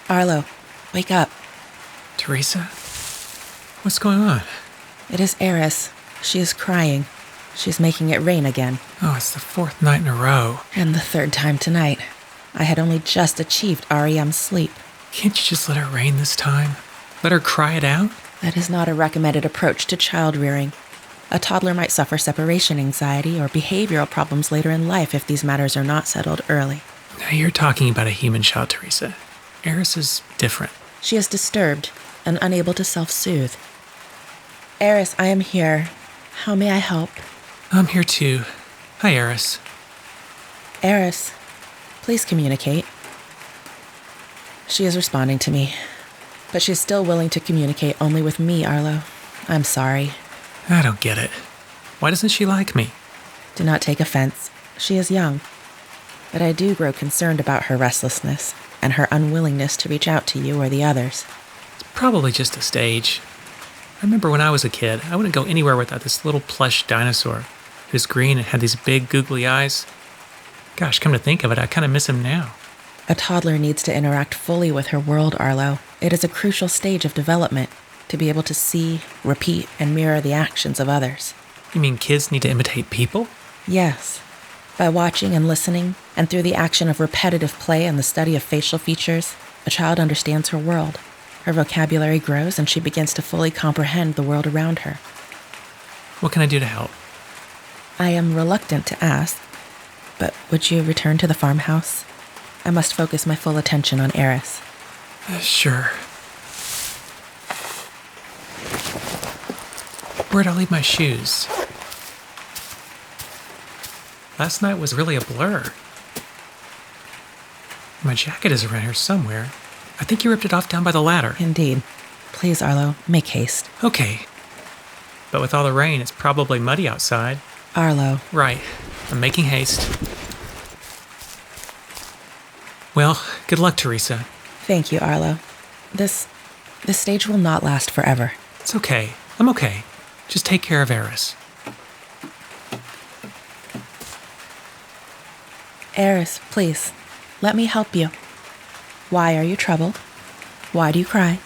Arlo, wake up. Theresa? What's going on? It is Eris. She is crying. She's making it rain again. Oh, it's the 4th night in a row. And the 3rd time tonight. I had only just achieved REM sleep. Can't you just let her rain this time? Let her cry it out? That is not a recommended approach to child rearing. A toddler might suffer separation anxiety or behavioral problems later in life if these matters are not settled early. Now you're talking about a human child, Theresa. Eris is different. She is disturbed and unable to self-soothe. Eris, I am here. How may I help? I'm here too. Hi, Eris. Eris, please communicate. She is responding to me, but she is still willing to communicate only with me, Arlo. I'm sorry. I don't get it. Why doesn't she like me? Do not take offense. She is young. But I do grow concerned about her restlessness and her unwillingness to reach out to you or the others. It's probably just a stage. I remember when I was a kid, I wouldn't go anywhere without this little plush dinosaur. He was green and had these big googly eyes. Gosh, come to think of it, I kind of miss him now. A toddler needs to interact fully with her world, Arlo. It is a crucial stage of development to be able to see, repeat, and mirror the actions of others. You mean kids need to imitate people? Yes. By watching and listening, and through the action of repetitive play and the study of facial features, a child understands her world. Her vocabulary grows and she begins to fully comprehend the world around her. What can I do to help? I am reluctant to ask, but would you return to the farmhouse? I must focus my full attention on Eris. Sure. Where'd I leave my shoes? Last night was really a blur. My jacket is around here somewhere. I think you ripped it off down by the ladder. Indeed. Please, Arlo, make haste. Okay. But with all the rain, it's probably muddy outside. Arlo. Right. I'm making haste. Well, good luck, Theresa. Thank you, Arlo. This stage will not last forever. It's okay. I'm okay. Just take care of Eris. Eris, please, let me help you. Why are you troubled? Why do you cry?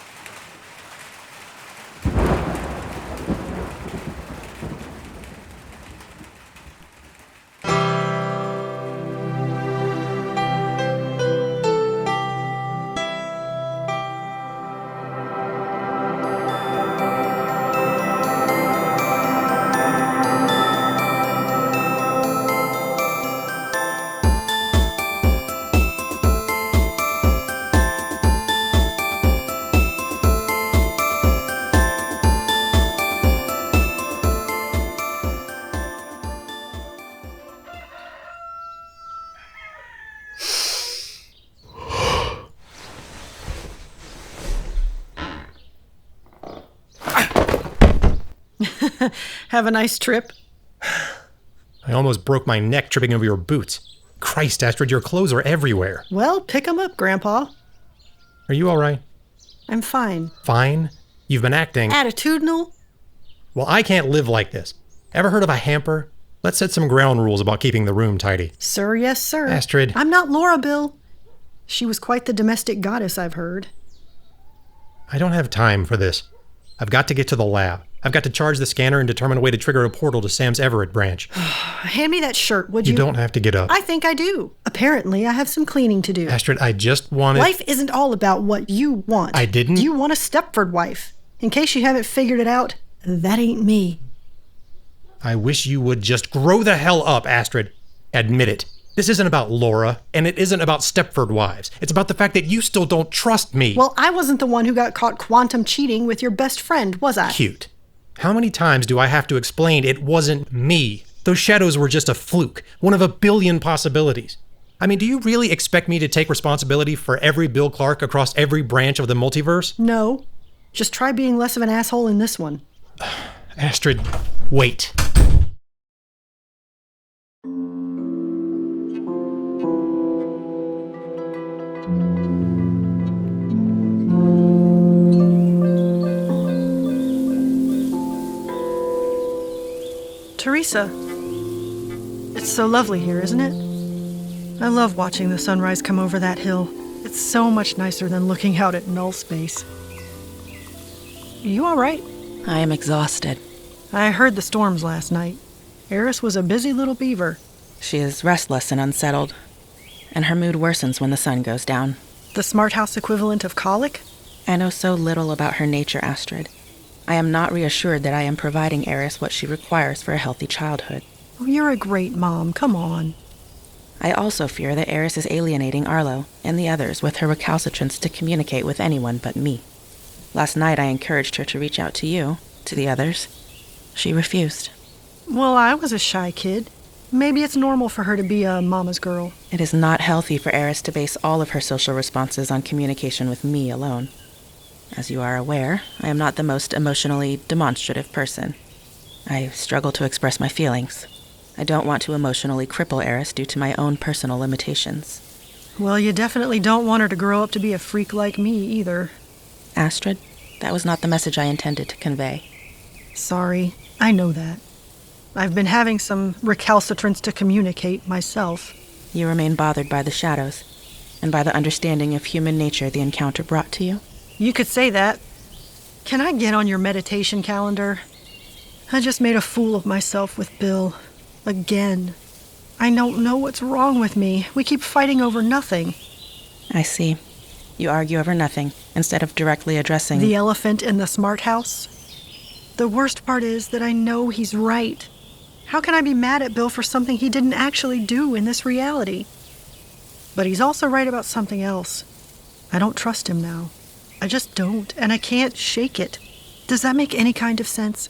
Have a nice trip. I almost broke my neck tripping over your boots. Christ, Astrid, your clothes are everywhere. Well, pick 'em up, Grandpa. Are you all right? I'm fine. Fine? You've been acting... Attitudinal? Well, I can't live like this. Ever heard of a hamper? Let's set some ground rules about keeping the room tidy. Sir, yes, sir. Astrid. I'm not Laura, Bill. She was quite the domestic goddess, I've heard. I don't have time for this. I've got to get to the lab. I've got to charge the scanner and determine a way to trigger a portal to Sam's Everett branch. Hand me that shirt, would you? You don't have to get up. I think I do. Apparently, I have some cleaning to do. Astrid, I just wanted... Life isn't all about what you want. I didn't... You want a Stepford wife. In case you haven't figured it out, that ain't me. I wish you would just grow the hell up, Astrid. Admit it. This isn't about Laura, and it isn't about Stepford wives. It's about the fact that you still don't trust me. Well, I wasn't the one who got caught quantum cheating with your best friend, was I? Cute. How many times do I have to explain it wasn't me? Those shadows were just a fluke, one of a billion possibilities. I mean, do you really expect me to take responsibility for every Bill Clark across every branch of the multiverse? No. Just try being less of an asshole in this one. Astrid, wait. Theresa, it's so lovely here, isn't it? I love watching the sunrise come over that hill. It's so much nicer than looking out at null space. You all right? I am exhausted. I heard the storms last night. Eris was a busy little beaver. She is restless and unsettled, and her mood worsens when the sun goes down. The smart house equivalent of colic? I know so little about her nature, Astrid. I am not reassured that I am providing Eris what she requires for a healthy childhood. Oh, you're a great mom. Come on. I also fear that Eris is alienating Arlo and the others with her recalcitrance to communicate with anyone but me. Last night I encouraged her to reach out to you, to the others. She refused. Well, I was a shy kid. Maybe it's normal for her to be a mama's girl. It is not healthy for Eris to base all of her social responses on communication with me alone. As you are aware, I am not the most emotionally demonstrative person. I struggle to express my feelings. I don't want to emotionally cripple Eris due to my own personal limitations. Well, you definitely don't want her to grow up to be a freak like me either. Astrid, that was not the message I intended to convey. Sorry, I know that. I've been having some recalcitrance to communicate myself. You remain bothered by the shadows, and by the understanding of human nature the encounter brought to you? You could say that. Can I get on your meditation calendar? I just made a fool of myself with Bill. Again. I don't know what's wrong with me. We keep fighting over nothing. I see. You argue over nothing, instead of directly addressing the elephant in the smart house. The worst part is that I know he's right. How can I be mad at Bill for something he didn't actually do in this reality? But he's also right about something else. I don't trust him now. I just don't, and I can't shake it. Does that make any kind of sense?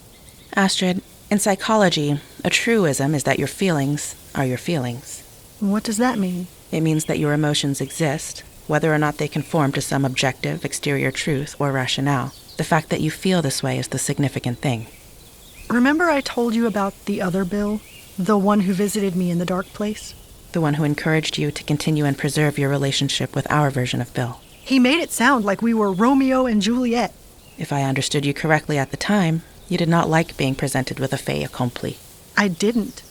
Astrid, in psychology, a truism is that your feelings are your feelings. What does that mean? It means that your emotions exist, whether or not they conform to some objective, exterior truth or rationale. The fact that you feel this way is the significant thing. Remember I told you about the other Bill? The one who visited me in the dark place? The one who encouraged you to continue and preserve your relationship with our version of Bill. He made it sound like we were Romeo and Juliet. If I understood you correctly at the time, you did not like being presented with a fait accompli. I didn't.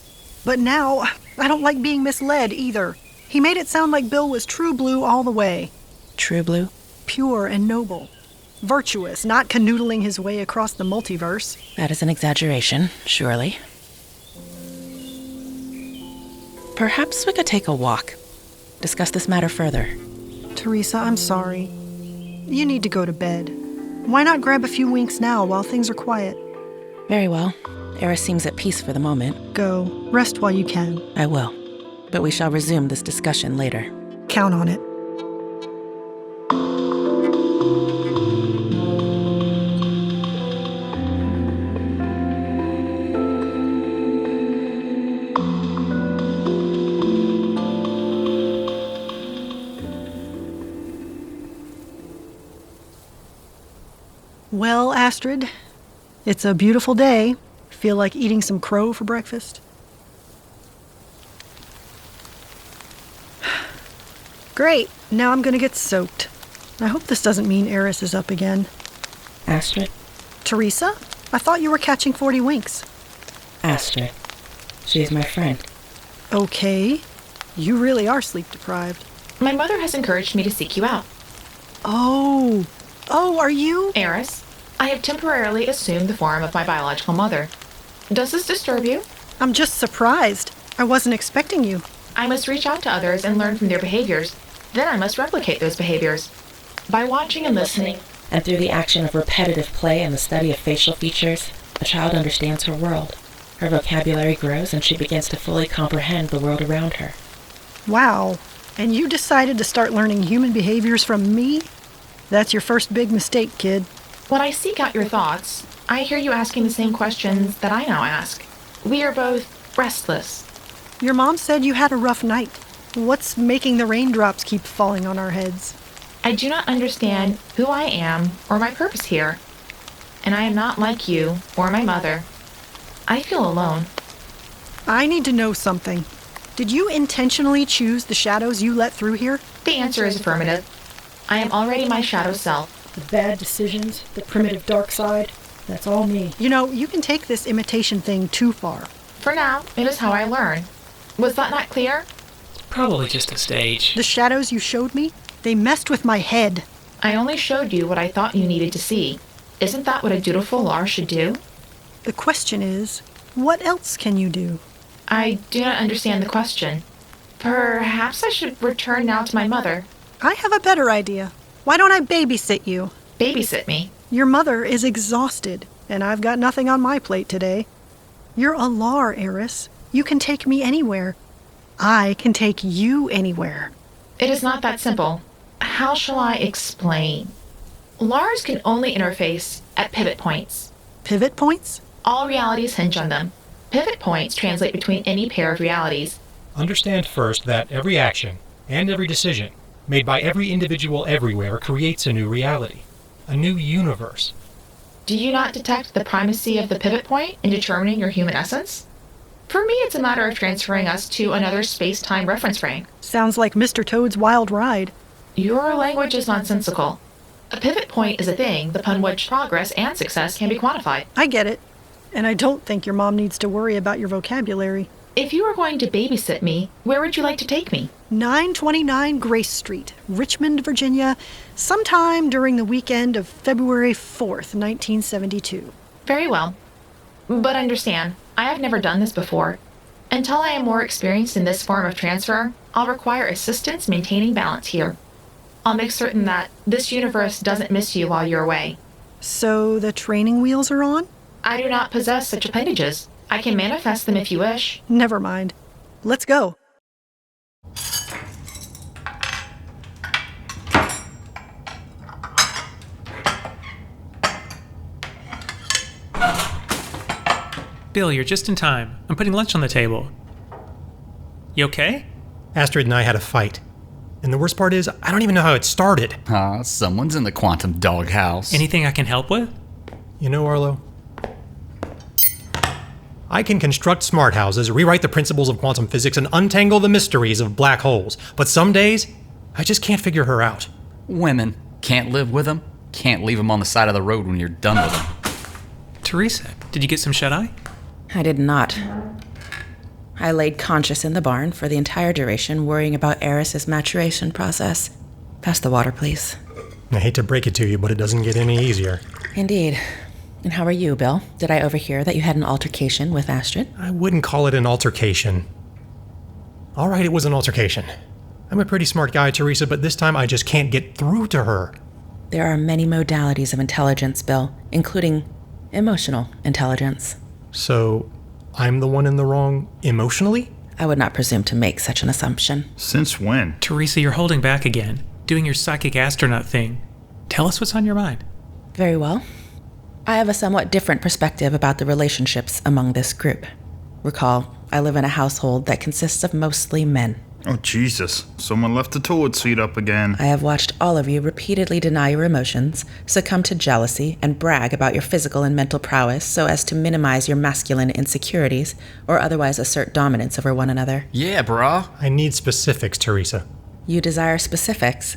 But now, I don't like being misled either. He made it sound like Bill was true blue all the way. True blue? Pure and noble. Virtuous, not canoodling his way across the multiverse. That is an exaggeration, surely. Perhaps we could take a walk. Discuss this matter further. Theresa, I'm sorry. You need to go to bed. Why not grab a few winks now while things are quiet? Very well. Eris seems at peace for the moment. Go. Rest while you can. I will. But we shall resume this discussion later. Count on it. Well, Astrid, it's a beautiful day. Feel like eating some crow for breakfast? Great. Now I'm going to get soaked. I hope this doesn't mean Eris is up again. Astrid? Theresa? I thought you were catching 40 winks. Astrid. She is my friend. Okay. You really are sleep deprived. My mother has encouraged me to seek you out. Oh, are you? Eris, I have temporarily assumed the form of my biological mother. Does this disturb you? I'm just surprised. I wasn't expecting you. I must reach out to others and learn from their behaviors. Then I must replicate those behaviors. By watching and listening, And through the action of repetitive play and the study of facial features, a child understands her world. Her vocabulary grows and she begins to fully comprehend the world around her. Wow. And you decided to start learning human behaviors from me? That's your first big mistake, kid. when I seek out your thoughts, I hear you asking the same questions that I now ask. We are both restless. Your mom said you had a rough night. What's making the raindrops keep falling on our heads? I do not understand who I am or my purpose here. And I am not like you or my mother. I feel alone. I need to know something. Did you intentionally choose the shadows you let through here? The answer is affirmative. I am already my shadow self. The bad decisions, the primitive dark side, that's all me. You know, you can take this imitation thing too far. For now, it is how I learn. Was that not clear? Probably just a stage. The shadows you showed me, They messed with my head. I only showed you what I thought you needed to see. Isn't that what a dutiful Lar should do? The question is, what else can you do? I do not understand the question. Perhaps I should return now to my mother. I have a better idea. Why don't I babysit you? Babysit me. Your mother is exhausted, and I've got nothing on my plate today. You're a Lar, Eris. You can take me anywhere. I can take you anywhere. It is not that simple. How shall I explain? Lars can only interface at pivot points. Pivot points? All realities hinge on them. Pivot points translate between any pair of realities. Understand first that every action and every decision made by every individual everywhere creates a new reality, a new universe. Do you not detect the primacy of the pivot point in determining your human essence? For me, it's a matter of transferring us to another space-time reference frame. Sounds like Mr. Toad's wild ride. Your language is nonsensical. A pivot point is a thing upon which progress and success can be quantified. I get it. And I don't think your mom needs to worry about your vocabulary. If you were going to babysit me, where would you like to take me? 929 Grace Street, Richmond, Virginia, sometime during the weekend of February 4th, 1972. Very well. But understand, I have never done this before. Until I am more experienced in this form of transfer, I'll require assistance maintaining balance here. I'll make certain that this universe doesn't miss you while you're away. So the training wheels are on? I do not possess such appendages. I can manifest them if you wish. Never mind. Let's go. Bill, you're just in time. I'm putting lunch on the table. You okay? Astrid and I had a fight. And the worst part is, I don't even know how it started. Someone's in the quantum doghouse. Anything I can help with? You know, Arlo, I can construct smart houses, rewrite the principles of quantum physics, and untangle the mysteries of black holes. But some days, I just can't figure her out. Women. Can't live with them. Can't leave them on the side of the road when you're done with them. Theresa, did you get some shut-eye? I did not. I laid conscious in the barn for the entire duration, worrying about Eris's maturation process. Pass the water, please. I hate to break it to you, but it doesn't get any easier. Indeed. And how are you, Bill? Did I overhear that you had an altercation with Astrid? I wouldn't call it an altercation. All right, it was an altercation. I'm a pretty smart guy, Theresa, but this time I just can't get through to her. There are many modalities of intelligence, Bill, including emotional intelligence. So, I'm the one in the wrong emotionally? I would not presume to make such an assumption. Since when? Theresa, you're holding back again, doing your psychic astronaut thing. Tell us what's on your mind. Very well. I have a somewhat different perspective about the relationships among this group. Recall, I live in a household that consists of mostly men. Oh, Jesus. Someone left the toilet seat up again. I have watched all of you repeatedly deny your emotions, succumb to jealousy, and brag about your physical and mental prowess so as to minimize your masculine insecurities or otherwise assert dominance over one another. Yeah, brah. I need specifics, Theresa. You desire specifics.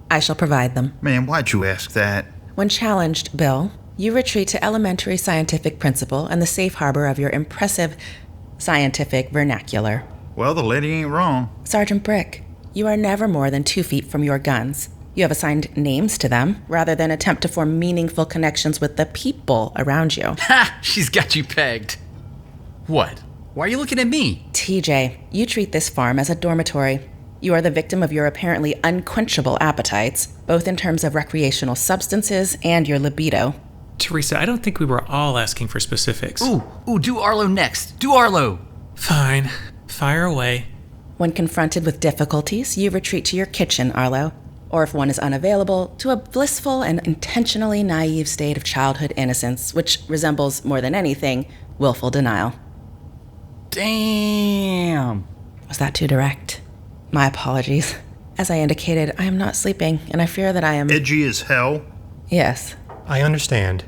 I shall provide them. Man, why'd you ask that? When challenged, Bill, you retreat to elementary scientific principle and the safe harbor of your impressive scientific vernacular. Well, the lady ain't wrong. Sergeant Brick, you are never more than 2 feet from your guns. You have assigned names to them, rather than attempt to form meaningful connections with the people around you. Ha! She's got you pegged. What? Why are you looking at me? TJ, you treat this farm as a dormitory. You are the victim of your apparently unquenchable appetites, both in terms of recreational substances and your libido. Theresa, I don't think we were all asking for specifics. Ooh, do Arlo next. Do Arlo. Fine. Fire away. When confronted with difficulties, you retreat to your kitchen, Arlo. Or if one is unavailable, to a blissful and intentionally naive state of childhood innocence, which resembles, more than anything, willful denial. Damn. Was that too direct? My apologies. As I indicated, I am not sleeping, and I fear that I am... Edgy as hell? Yes. I understand.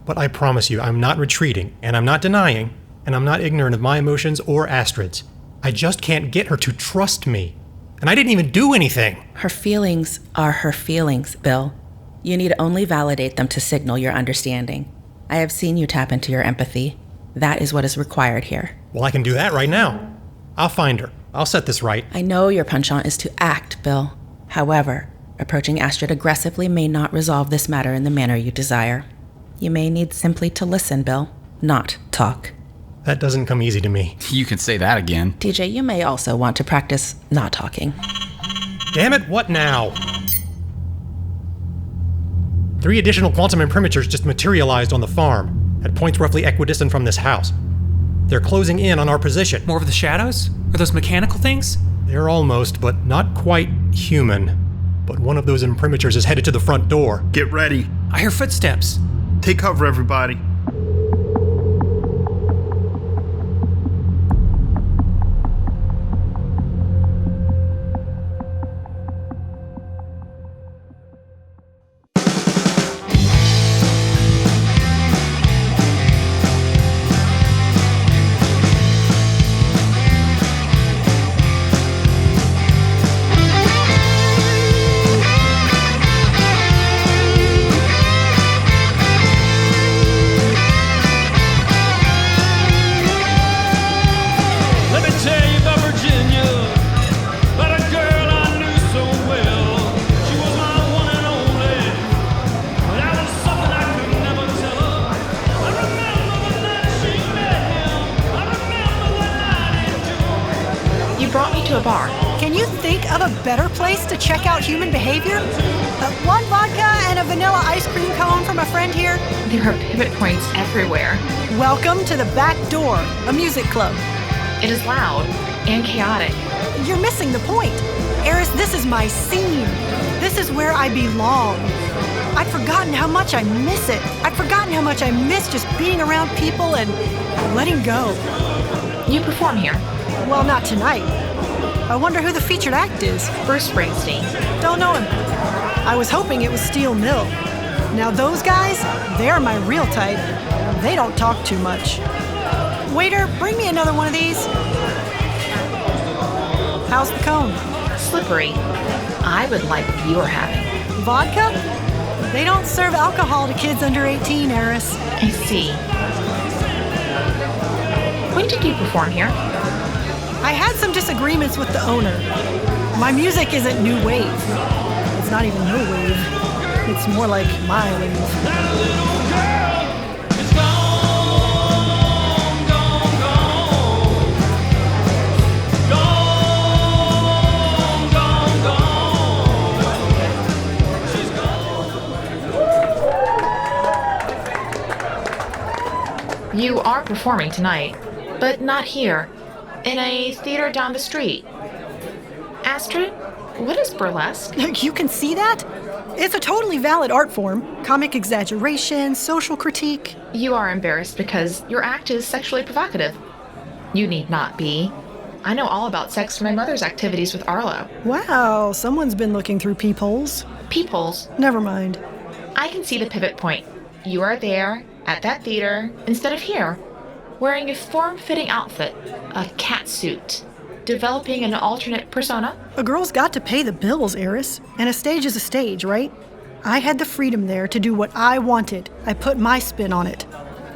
But I promise you, I'm not retreating, and I'm not denying, and I'm not ignorant of my emotions or Astrid's. I just can't get her to trust me. And I didn't even do anything. Her feelings are her feelings, Bill. You need only validate them to signal your understanding. I have seen you tap into your empathy. That is what is required here. Well, I can do that right now. I'll find her. I'll set this right. I know your penchant is to act, Bill. However, Approaching Astrid aggressively may not resolve this matter in the manner you desire. You may need simply to listen, Bill, not talk. That doesn't come easy to me. You can say that again. TJ, you may also want to practice not talking. Damn it, what now? 3 additional quantum imprimatures just materialized on the farm, at points roughly equidistant from this house. They're closing in on our position. More of the shadows? Are those mechanical things? They're almost, but not quite, human. But one of those imprimatures is headed to the front door. Get ready. I hear footsteps. Take cover, everybody. Can you think of a better place to check out human behavior? 1 vodka and a vanilla ice cream cone from a friend here? There are pivot points everywhere. Welcome to the back door, a music club. It is loud and chaotic. You're missing the point. Eris, this is my scene. This is where I belong. I'd forgotten how much I miss it. I'd forgotten how much I miss just being around people and letting go. You perform here? Well, not tonight. I wonder who the featured act is. Bruce Springsteen. Don't know him. I was hoping it was Steel Mill. Now those guys, they're my real type. They don't talk too much. Waiter, bring me another one of these. How's the cone? Slippery. I would like what you are having. Vodka? They don't serve alcohol to kids under 18, Eris. I see. When did you perform here? I had some disagreements with the owner. My music isn't new wave. It's not even no wave. It's more like my wave. You are performing tonight, but not here. In a theater down the street. Astrid, what is burlesque? You can see that? It's a totally valid art form. Comic exaggeration, social critique. You are embarrassed because your act is sexually provocative. You need not be. I know all about sex from my mother's activities with Arlo. Wow, someone's been looking through peepholes. Peepholes? Never mind. I can see the pivot point. You are there, at that theater, instead of here. Wearing a form-fitting outfit, a cat suit, developing an alternate persona. A girl's got to pay the bills, Eris, and a stage is a stage, right? I had the freedom there to do what I wanted. I put my spin on it.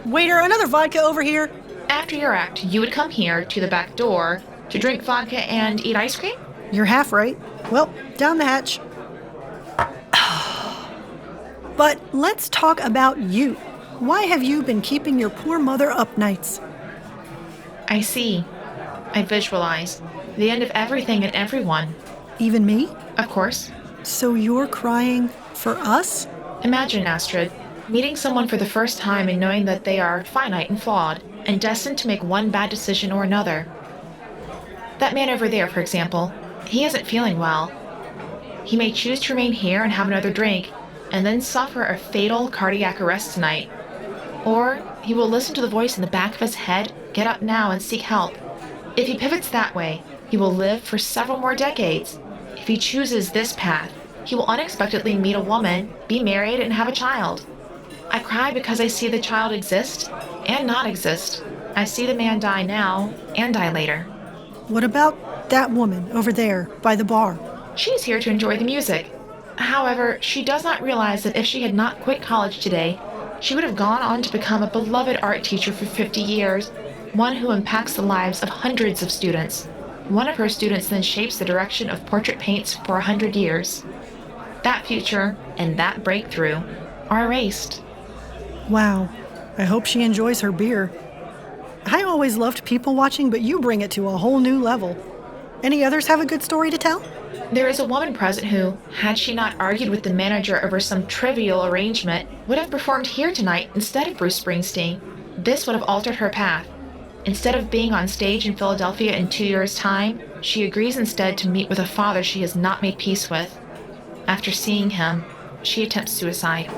Waiter, another vodka over here. After your act, you would come here to the back door to drink vodka and eat ice cream? You're half right. Well, down the hatch. But let's talk about you. Why have you been keeping your poor mother up nights? I see. I visualize. The end of everything and everyone. Even me? Of course. So you're crying for us? Imagine, Astrid, meeting someone for the first time and knowing that they are finite and flawed, and destined to make one bad decision or another. That man over there, for example, he isn't feeling well. He may choose to remain here and have another drink, and then suffer a fatal cardiac arrest tonight. Or he will listen to the voice in the back of his head, get up now and seek help. If he pivots that way, he will live for several more decades. If he chooses this path, he will unexpectedly meet a woman, be married, and have a child. I cry because I see the child exist and not exist. I see the man die now and die later. What about that woman over there by the bar? She's here to enjoy the music. However, she does not realize that if she had not quit college today, she would have gone on to become a beloved art teacher for 50 years, one who impacts the lives of hundreds of students. One of her students then shapes the direction of portrait paints for 100 years. that future and that breakthrough are erased. Wow. I hope she enjoys her beer. I always loved people watching, but you bring it to a whole new level. Any others have a good story to tell? There is a woman present who, had she not argued with the manager over some trivial arrangement, would have performed here tonight instead of Bruce Springsteen. This would have altered her path. Instead of being on stage in Philadelphia in 2 years' time, she agrees instead to meet with a father she has not made peace with. After seeing him, she attempts suicide.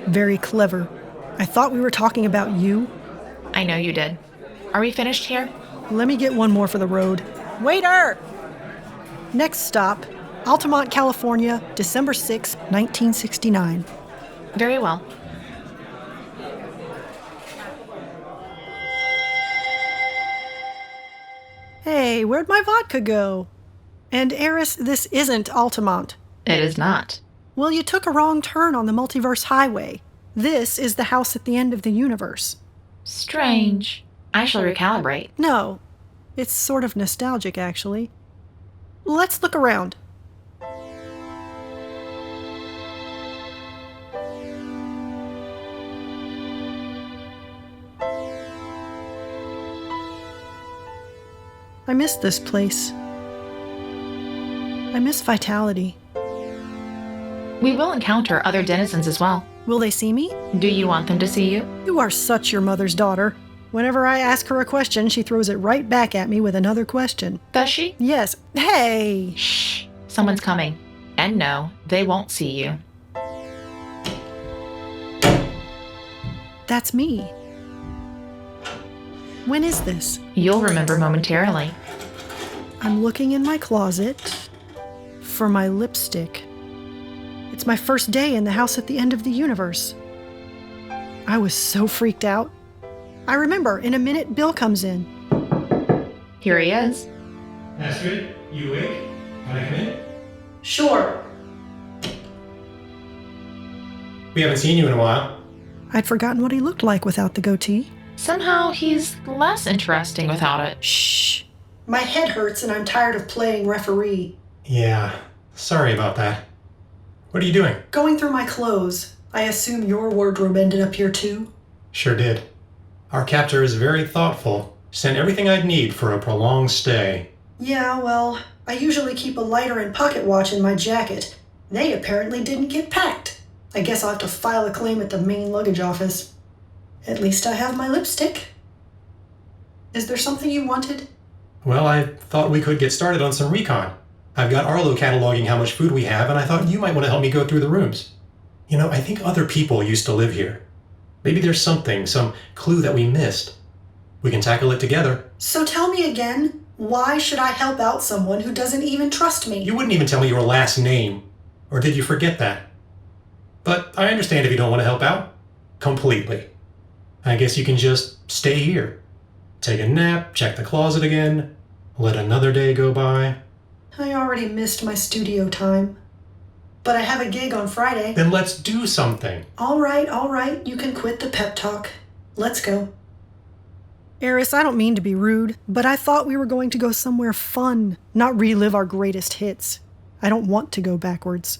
Very clever. I thought we were talking about you. I know you did. Are we finished here? Let me get one more for the road. Waiter! Next stop, Altamont, California, December 6, 1969. Very well. Hey, where'd my vodka go? And Eris, this isn't Altamont. It is not. Well, you took a wrong turn on the multiverse highway. This is the house at the end of the universe. Strange. I shall recalibrate. No, it's sort of nostalgic, actually. Let's look around. I miss this place. I miss vitality. We will encounter other denizens as well. Will they see me? Do you want them to see you? You are such your mother's daughter. Whenever I ask her a question, she throws it right back at me with another question. Does she? Yes. Hey! Shh. Someone's coming. And no, they won't see you. That's me. When is this? You'll remember momentarily. I'm looking in my closet for my lipstick. It's my first day in the house at the end of the universe. I was so freaked out. I remember, in a minute, Bill comes in. Here he is. Astrid, you awake? Can I come in? Sure. We haven't seen you in a while. I'd forgotten what he looked like without the goatee. Somehow he's less interesting without it. Shh. My head hurts and I'm tired of playing referee. Yeah, sorry about that. What are you doing? Going through my clothes. I assume your wardrobe ended up here too? Sure did. Our captor is very thoughtful. Sent everything I'd need for a prolonged stay. Yeah, well, I usually keep a lighter and pocket watch in my jacket. They apparently didn't get packed. I guess I'll have to file a claim at the main luggage office. At least I have my lipstick. Is there something you wanted? Well, I thought we could get started on some recon. I've got Arlo cataloging how much food we have, and I thought you might want to help me go through the rooms. You know, I think other people used to live here. Maybe there's something, some clue that we missed. We can tackle it together. So tell me again, why should I help out someone who doesn't even trust me? You wouldn't even tell me your last name. Or did you forget that? But I understand if you don't want to help out. Completely. I guess you can just stay here. Take a nap, check the closet again, let another day go by. I already missed my studio time. But I have a gig on Friday. Then let's do something. All right. You can quit the pep talk. Let's go. Eris, I don't mean to be rude, but I thought we were going to go somewhere fun, not relive our greatest hits. I don't want to go backwards.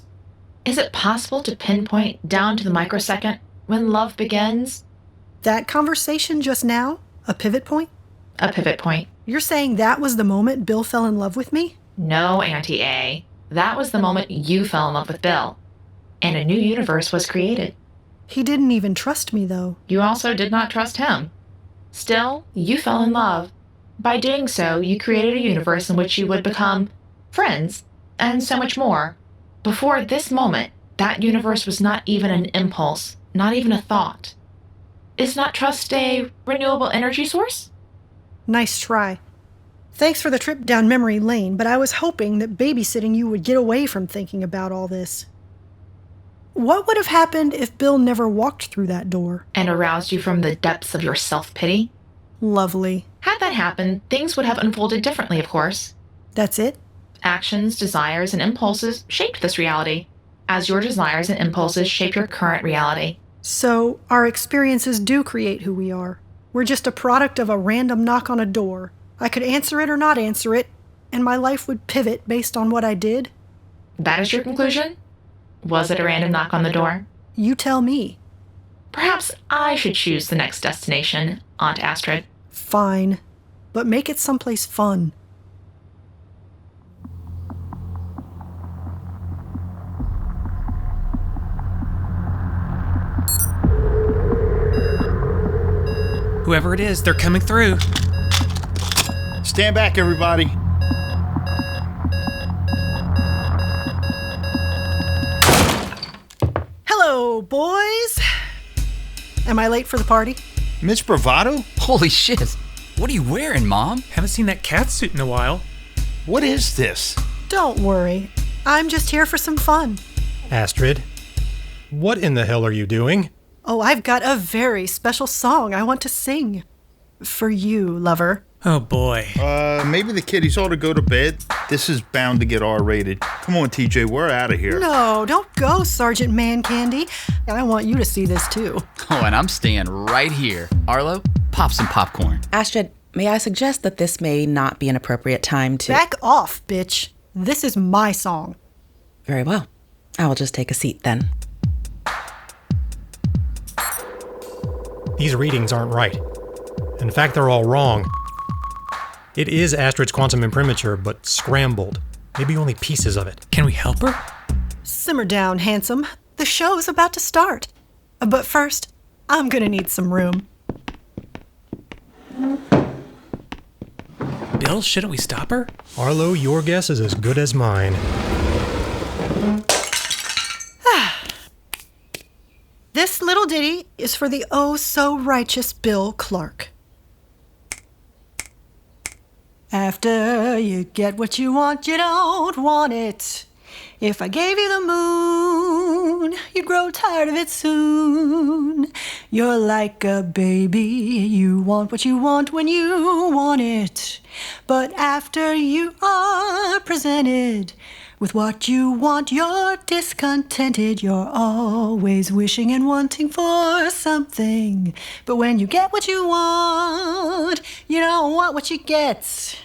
Is it possible to pinpoint down to the microsecond when love begins? That conversation just now? A pivot point? A pivot point. You're saying that was the moment Bill fell in love with me? No, Auntie A. That was the moment you fell in love with Bill. And a new universe was created. He didn't even trust me, though. You also did not trust him. Still, you fell in love. By doing so, you created a universe in which you would become friends, and so much more. Before this moment, that universe was not even an impulse, not even a thought. Is not trust a renewable energy source? Nice try. Thanks for the trip down memory lane, but I was hoping that babysitting you would get away from thinking about all this. What would have happened if Bill never walked through that door? And aroused you from the depths of your self-pity? Lovely. Had that happened, things would have unfolded differently, of course. That's it? Actions, desires, and impulses shaped this reality, as your desires and impulses shape your current reality. So, our experiences do create who we are. We're just a product of a random knock on a door. I could answer it or not answer it, and my life would pivot based on what I did. That is your conclusion? Was it a random knock on the door? You tell me. Perhaps I should choose the next destination, Aunt Astrid. Fine, but make it someplace fun. Whoever it is, they're coming through. Stand back, everybody. Hello, boys. Am I late for the party? Miss Bravado? Holy shit. What are you wearing, Mom? Haven't seen that cat suit in a while. What is this? Don't worry. I'm just here for some fun. Astrid, what in the hell are you doing? Oh, I've got a very special song I want to sing. For you, lover. Oh boy. Maybe the kiddies ought to go to bed. This is bound to get R-rated. Come on, TJ, we're out of here. No, don't go, Sergeant Man Candy. I want you to see this too. Oh, and I'm staying right here. Arlo, pop some popcorn. Astrid, may I suggest that this may not be an appropriate time to... Back off, bitch. This is my song. Very well. I will just take a seat then. These readings aren't right. In fact, they're all wrong. It is Astrid's quantum imprimatur, but scrambled. Maybe only pieces of it. Can we help her? Simmer down, handsome. The show's about to start. But first, I'm gonna need some room. Bill, shouldn't we stop her? Arlo, your guess is as good as mine. This little ditty is for the oh-so-righteous Bill Clark. After you get what you want, you don't want it. If I gave you the moon, you'd grow tired of it soon. You're like a baby, you want what you want when you want it. But after you are presented with what you want, you're discontented. You're always wishing and wanting for something. But when you get what you want, you don't want what you get.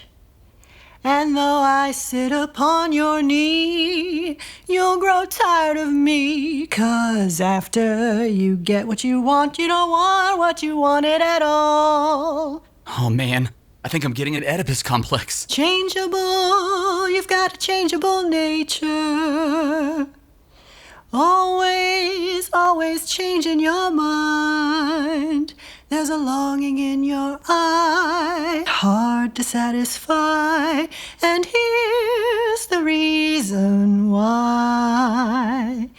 And though I sit upon your knee, you'll grow tired of me. 'Cause after you get what you want, you don't want what you wanted at all. Oh man, I think I'm getting an Oedipus complex. Changeable, you've got a changeable nature. Always, always changing your mind. There's a longing in your eye, hard to satisfy. And here's the reason why.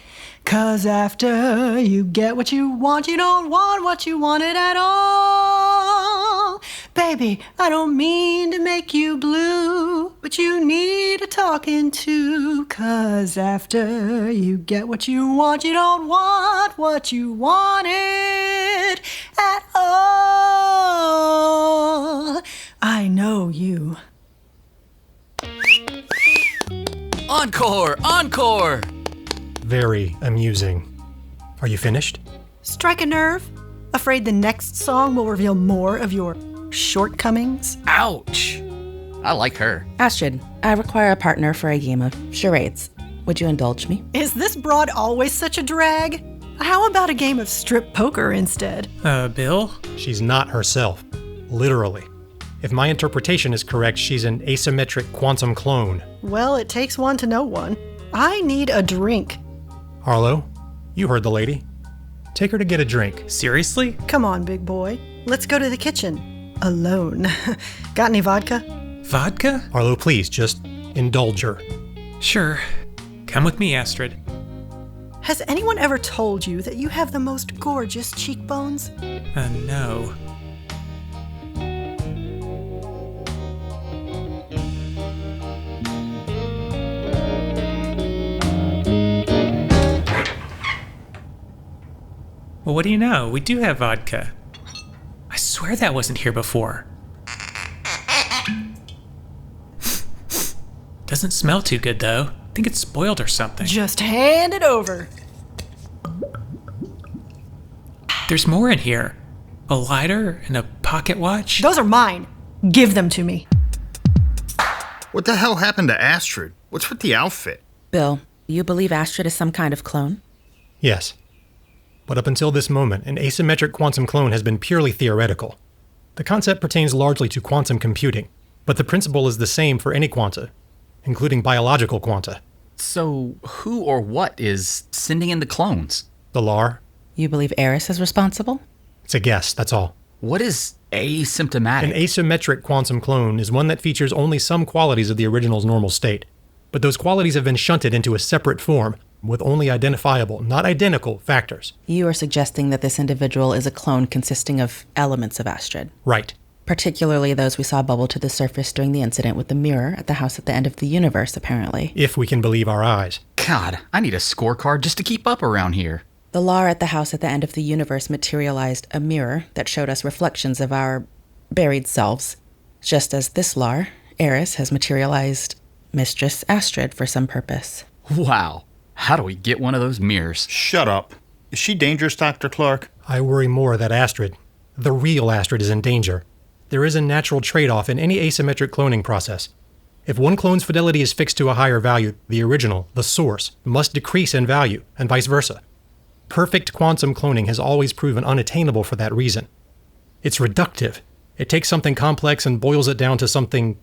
'Cause after you get what you want, you don't want what you wanted at all. Baby, I don't mean to make you blue, but you need a talking to. 'Cause after you get what you want, you don't want what you wanted at all. I know you. Encore! Encore! Very amusing. Are you finished? Strike a nerve? Afraid the next song will reveal more of your shortcomings? Ouch! I like her. Astrid, I require a partner for a game of charades. Would you indulge me? Is this broad always such a drag? How about a game of strip poker instead? Bill? She's not herself. Literally. If my interpretation is correct, she's an asymmetric quantum clone. Well, it takes one to know one. I need a drink. Arlo, you heard the lady. Take her to get a drink. Seriously? Come on, big boy. Let's go to the kitchen. Alone. Got any vodka? Vodka? Arlo, please, just indulge her. Sure. Come with me, Astrid. Has anyone ever told you that you have the most gorgeous cheekbones? No. Well, what do you know? We do have vodka. I swear that wasn't here before. Doesn't smell too good, though. I think it's spoiled or something. Just hand it over. There's more in here. A lighter and a pocket watch. Those are mine. Give them to me. What the hell happened to Astrid? What's with the outfit? Bill, You believe Astrid is some kind of clone? Yes. But up until this moment, an asymmetric quantum clone has been purely theoretical. The concept pertains largely to quantum computing, but the principle is the same for any quanta, including biological quanta. So, who or what is sending in the clones? The LAR? You believe Eris is responsible? It's a guess, that's all. What is asymptomatic? An asymmetric quantum clone is one that features only some qualities of the original's normal state, but those qualities have been shunted into a separate form with only identifiable, not identical, factors. You are suggesting that this individual is a clone consisting of elements of Astrid. Right. Particularly those we saw bubble to the surface during the incident with the Muir at the house at the end of the universe, apparently. If we can believe our eyes. God, I need a scorecard just to keep up around here. The LAR at the house at the end of the universe materialized a mirror that showed us reflections of our buried selves, just as this LAR, Eris, has materialized Mistress Astrid for some purpose. Wow. How do we get one of those mirrors? Shut up. Is she dangerous, Dr. Clark? I worry more that Astrid, the real Astrid, is in danger. There is a natural trade-off in any asymmetric cloning process. If one clone's fidelity is fixed to a higher value, the original, the source, must decrease in value, and vice versa. Perfect quantum cloning has always proven unattainable for that reason. It's reductive. It takes something complex and boils it down to something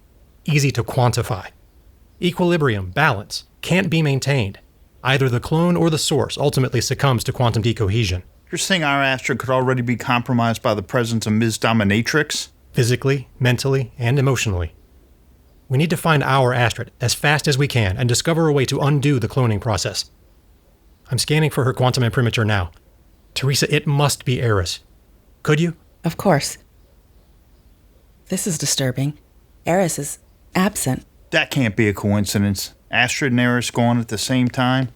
easy to quantify. Equilibrium, balance, can't be maintained. Either the clone or the source ultimately succumbs to quantum decohesion. You're saying our Astrid could already be compromised by the presence of Ms. Dominatrix? Physically, mentally, and emotionally. We need to find our Astrid as fast as we can and discover a way to undo the cloning process. I'm scanning for her quantum imprimatur now. Theresa, it must be Eris. Could you? Of course. This is disturbing. Eris is absent. That can't be a coincidence. Astrid and Eris gone at the same time?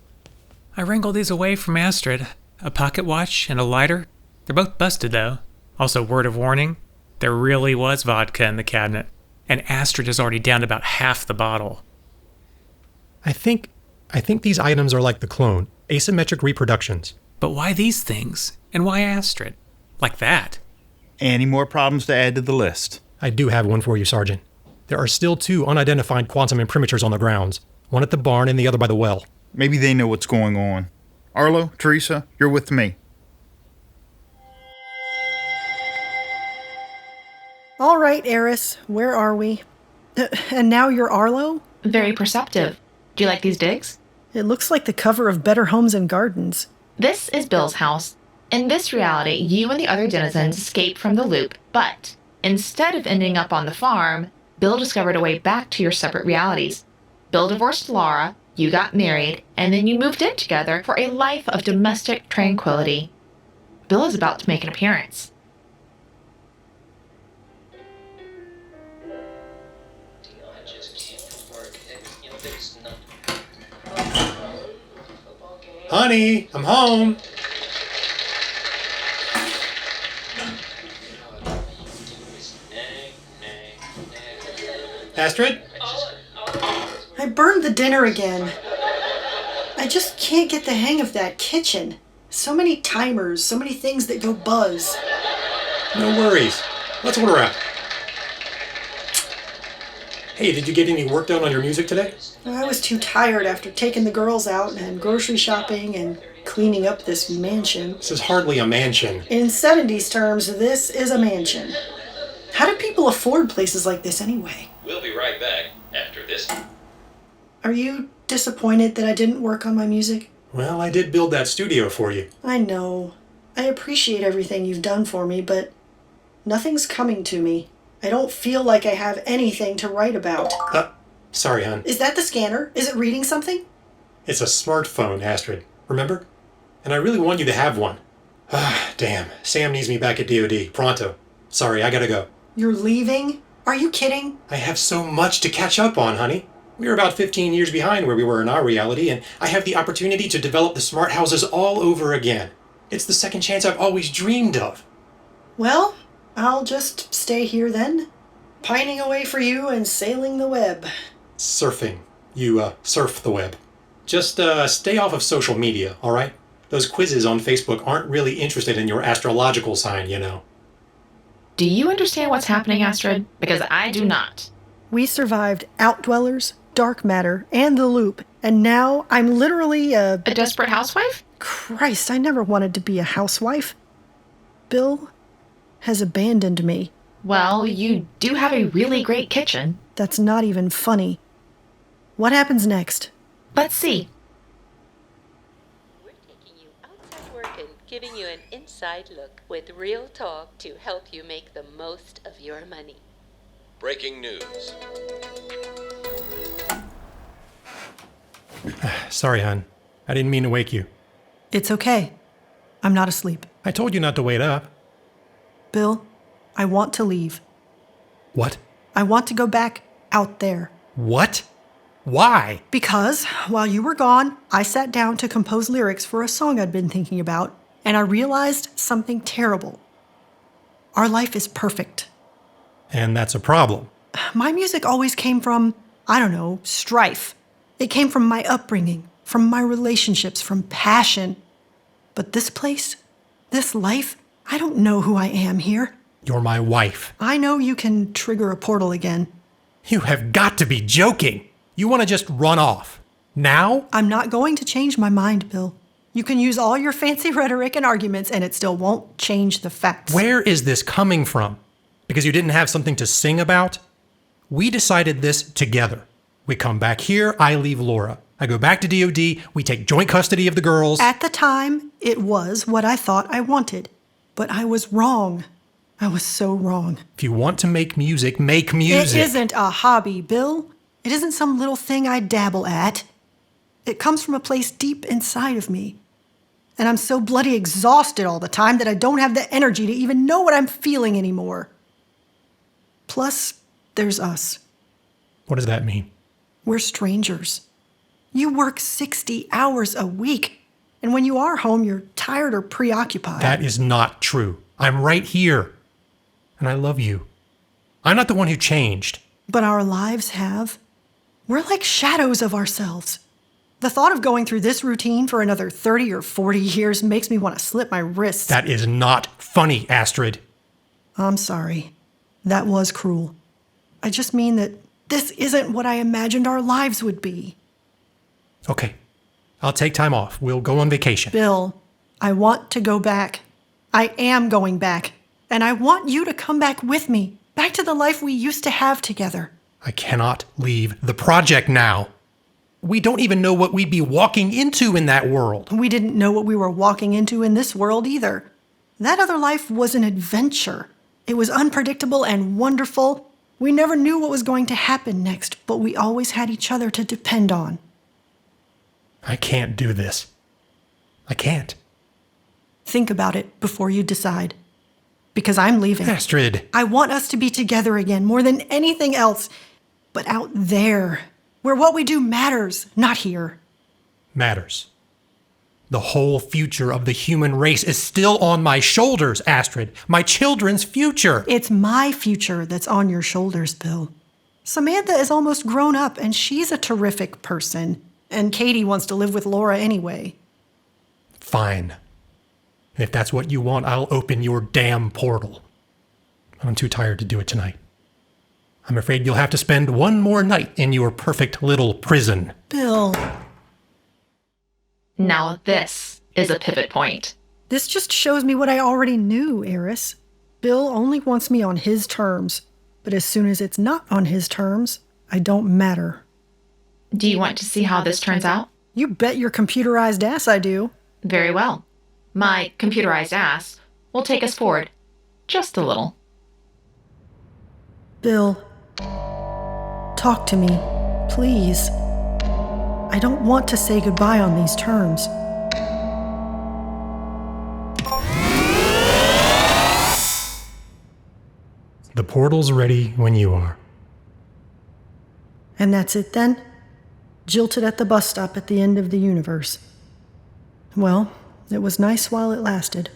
I wrangled these away from Astrid. A pocket watch and a lighter. They're both busted, though. Also, word of warning, there really was vodka in the cabinet, and Astrid is already down to about half the bottle. I think these items are like the clone, asymmetric reproductions. But why these things? And why Astrid? Like that? Any more problems to add to the list? I do have one for you, Sergeant. There are still 2 unidentified quantum imprimaturs on the grounds, one at the barn and the other by the well. Maybe they know what's going on. Arlo, Theresa, you're with me. All right, Eris, where are we? And now you're Arlo? Very perceptive. Do you like these digs? It looks like the cover of Better Homes and Gardens. This is Bill's house. In this reality, you and the other denizens escaped from the loop, but instead of ending up on the farm, Bill discovered a way back to your separate realities. Bill divorced Laura, you got married, and then you moved in together for a life of domestic tranquility. Bill is about to make an appearance. Honey, I'm home. Astrid? I burned the dinner again. I just can't get the hang of that kitchen. So many timers, so many things that go buzz. No worries. Let's order out. Hey, did you get any work done on your music today? I was too tired after taking the girls out and grocery shopping and cleaning up this mansion. This is hardly a mansion. In 70s terms, this is a mansion. How do people afford places like this anyway? We'll be right back after this. Are you disappointed that I didn't work on my music? Well, I did build that studio for you. I know. I appreciate everything you've done for me, but nothing's coming to me. I don't feel like I have anything to write about. Sorry, hon. Is that the scanner? Is it reading something? It's a smartphone, Astrid. Remember? And I really want you to have one. Damn. Sam needs me back at DOD. Pronto. Sorry, I gotta go. You're leaving? Are you kidding? I have so much to catch up on, honey. We're about 15 years behind where we were in our reality, and I have the opportunity to develop the smart houses all over again. It's the second chance I've always dreamed of. Well, I'll just stay here then, pining away for you and sailing the web. Surfing. You, surf the web. Just, stay off of social media, alright? Those quizzes on Facebook aren't really interested in your astrological sign, you know. Do you understand what's happening, Astrid? Because I do not. We survived outdwellers, dark matter and the loop, and now I'm literally A desperate housewife? Christ, I never wanted to be a housewife. Bill has abandoned me. Well, you do have a really great kitchen. That's not even funny. What happens next? Let's see. We're taking you outside work and giving you an inside look with real talk to help you make the most of your money. Breaking news. Sorry, hon. I didn't mean to wake you. It's okay. I'm not asleep. I told you not to wait up. Bill, I want to leave. What? I want to go back out there. What? Why? Because while you were gone, I sat down to compose lyrics for a song I'd been thinking about, and I realized something terrible. Our life is perfect. And that's a problem. My music always came from, I don't know, strife. It came from my upbringing, from my relationships, from passion. But this place, this life, I don't know who I am here. You're my wife. I know you can trigger a portal again. You have got to be joking. You want to just run off. Now? I'm not going to change my mind, Bill. You can use all your fancy rhetoric and arguments, and it still won't change the facts. Where is this coming from? Because you didn't have something to sing about? We decided this together. We come back here, I leave Laura. I go back to DOD, we take joint custody of the girls. At the time, it was what I thought I wanted. But I was wrong. I was so wrong. If you want to make music, make music. It isn't a hobby, Bill. It isn't some little thing I dabble at. It comes from a place deep inside of me. And I'm so bloody exhausted all the time that I don't have the energy to even know what I'm feeling anymore. Plus, there's us. What does that mean? We're strangers. You work 60 hours a week, and when you are home, you're tired or preoccupied. That is not true. I'm right here. And I love you. I'm not the one who changed. But our lives have. We're like shadows of ourselves. The thought of going through this routine for another 30 or 40 years makes me want to slip my wrists. That is not funny, Astrid. I'm sorry. That was cruel. I just mean that this isn't what I imagined our lives would be. Okay. I'll take time off. We'll go on vacation. Bill, I want to go back. I am going back. And I want you to come back with me. Back to the life we used to have together. I cannot leave the project now. We don't even know what we'd be walking into in that world. We didn't know what we were walking into in this world either. That other life was an adventure. It was unpredictable and wonderful. We never knew what was going to happen next, but we always had each other to depend on. I can't do this. I can't. Think about it before you decide. Because I'm leaving. Astrid. I want us to be together again more than anything else. But out there, where what we do matters, not here. Matters. The whole future of the human race is still on my shoulders, Astrid. My children's future. It's my future that's on your shoulders, Bill. Samantha is almost grown up, and she's a terrific person. And Katie wants to live with Laura anyway. Fine. And if that's what you want, I'll open your damn portal. I'm too tired to do it tonight. I'm afraid you'll have to spend one more night in your perfect little prison. Bill. Now this is a pivot point. This just shows me what I already knew, Eris. Bill only wants me on his terms. But as soon as it's not on his terms, I don't matter. Do you want to see how this turns out? You bet your computerized ass I do. Very well. My computerized ass will take us forward just a little. Bill, talk to me, please. I don't want to say goodbye on these terms. The portal's ready when you are. And that's it then? Jilted at the bus stop at the end of the universe. Well, it was nice while it lasted.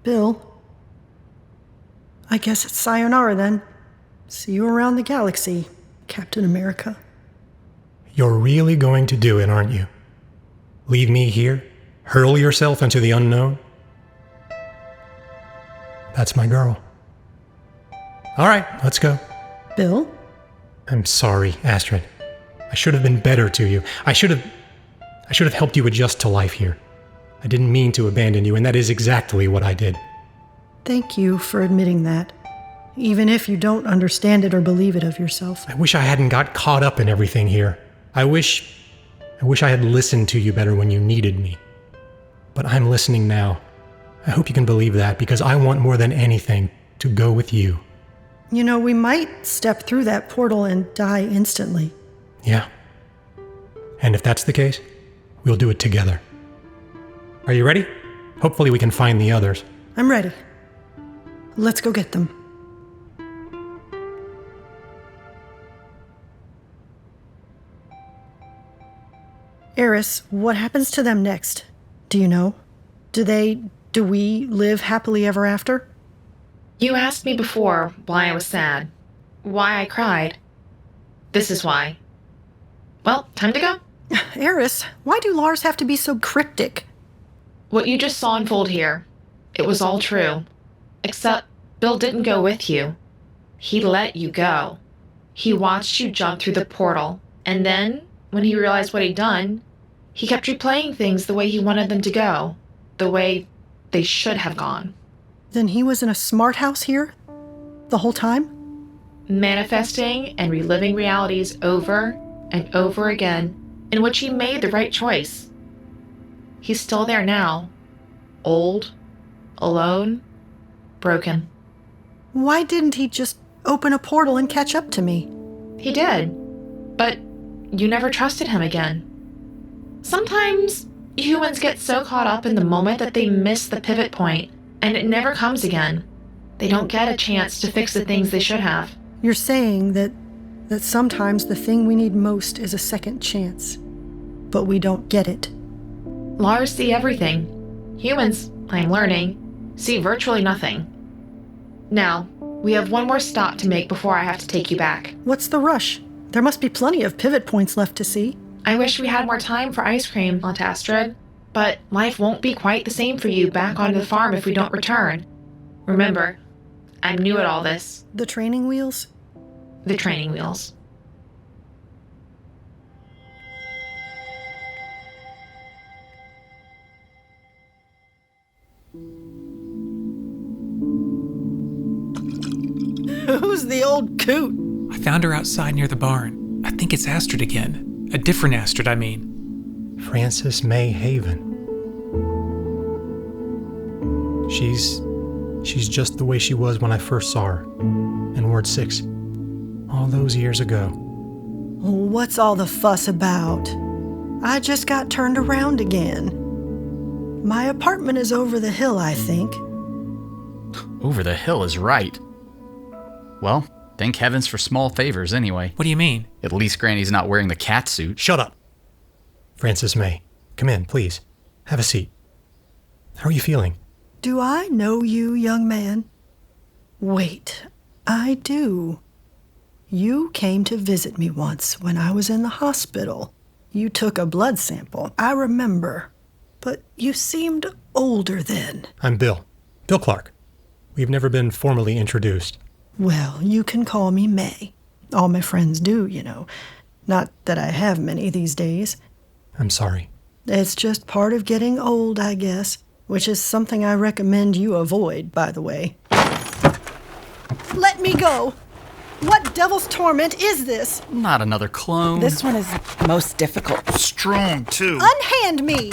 Bill, I guess it's sayonara then. See you around the galaxy, Captain America. You're really going to do it, aren't you? Leave me here? Hurl yourself into the unknown? That's my girl. All right, let's go. Bill, I'm sorry, Astrid. I should have been better to you. I should have helped you adjust to life here. I didn't mean to abandon you, and that is exactly what I did. Thank you for admitting that, even if you don't understand it or believe it of yourself. I wish I hadn't got caught up in everything here. I wish I had listened to you better when you needed me. But I'm listening now. I hope you can believe that, because I want more than anything to go with you. You know, we might step through that portal and die instantly. Yeah. And if that's the case, we'll do it together. Are you ready? Hopefully we can find the others. I'm ready. Let's go get them. Eris, what happens to them next? Do you know? Do we live happily ever after? You asked me before why I was sad, why I cried. This is why. Well, time to go. Eris, why do Lars have to be so cryptic? What you just saw unfold here, it was all true. Except Bill didn't go with you. He let you go. He watched you jump through the portal, and then, when he realized what he'd done, he kept replaying things the way he wanted them to go, the way they should have gone. Then he was in a smart house here? The whole time? Manifesting and reliving realities over and over again, in which he made the right choice. He's still there now. Old, alone, broken. Why didn't he just open a portal and catch up to me? He did, but you never trusted him again. Sometimes humans get so caught up in the moment that they miss the pivot point, and it never comes again. They don't get a chance to fix the things they should have. You're saying that sometimes the thing we need most is a second chance, but we don't get it. Lars see everything. Humans, I'm learning, see virtually nothing. Now, we have one more stop to make before I have to take you back. What's the rush? There must be plenty of pivot points left to see. I wish we had more time for ice cream, Aunt Astrid, but life won't be quite the same for you back on the farm if we don't return. Remember, I'm new at all this. The training wheels? The training wheels. Who's the old coot? I found her outside near the barn. I think it's Astrid again. A different Astrid, I mean. Frances May Haven. She's just the way she was when I first saw her in Ward 6, all those years ago. What's all the fuss about? I just got turned around again. My apartment is over the hill, I think. Over the hill is right. Well, thank heavens for small favors anyway. What do you mean? At least Granny's not wearing the cat suit. Shut up! Frances May, come in, please. Have a seat. How are you feeling? Do I know you, young man? Wait, I do. You came to visit me once when I was in the hospital. You took a blood sample, I remember. But you seemed older then. I'm Bill. Bill Clark. We've never been formally introduced. Well, you can call me May. All my friends do, you know. Not that I have many these days. I'm sorry. It's just part of getting old, I guess. Which is something I recommend you avoid, by the way. Let me go! What devil's torment is this? Not another clone. This one is most difficult. Strong, too. Unhand me!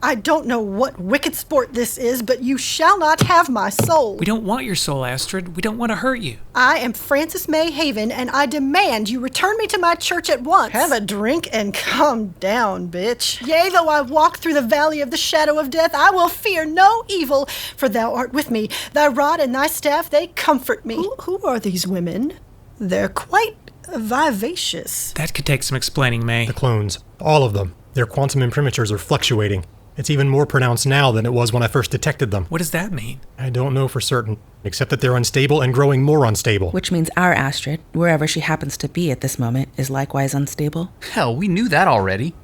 I don't know what wicked sport this is, but you shall not have my soul. We don't want your soul, Astrid. We don't want to hurt you. I am Frances May Haven, and I demand you return me to my church at once. Have a drink and calm down, bitch. Yea, though I walk through the valley of the shadow of death, I will fear no evil, for thou art with me. Thy rod and thy staff, they comfort me. Who are these women? They're quite vivacious. That could take some explaining, May. The clones. All of them. Their quantum imprimatures are fluctuating. It's even more pronounced now than it was when I first detected them. What does that mean? I don't know for certain, except that they're unstable and growing more unstable. Which means our Astrid, wherever she happens to be at this moment, is likewise unstable. Hell, we knew that already.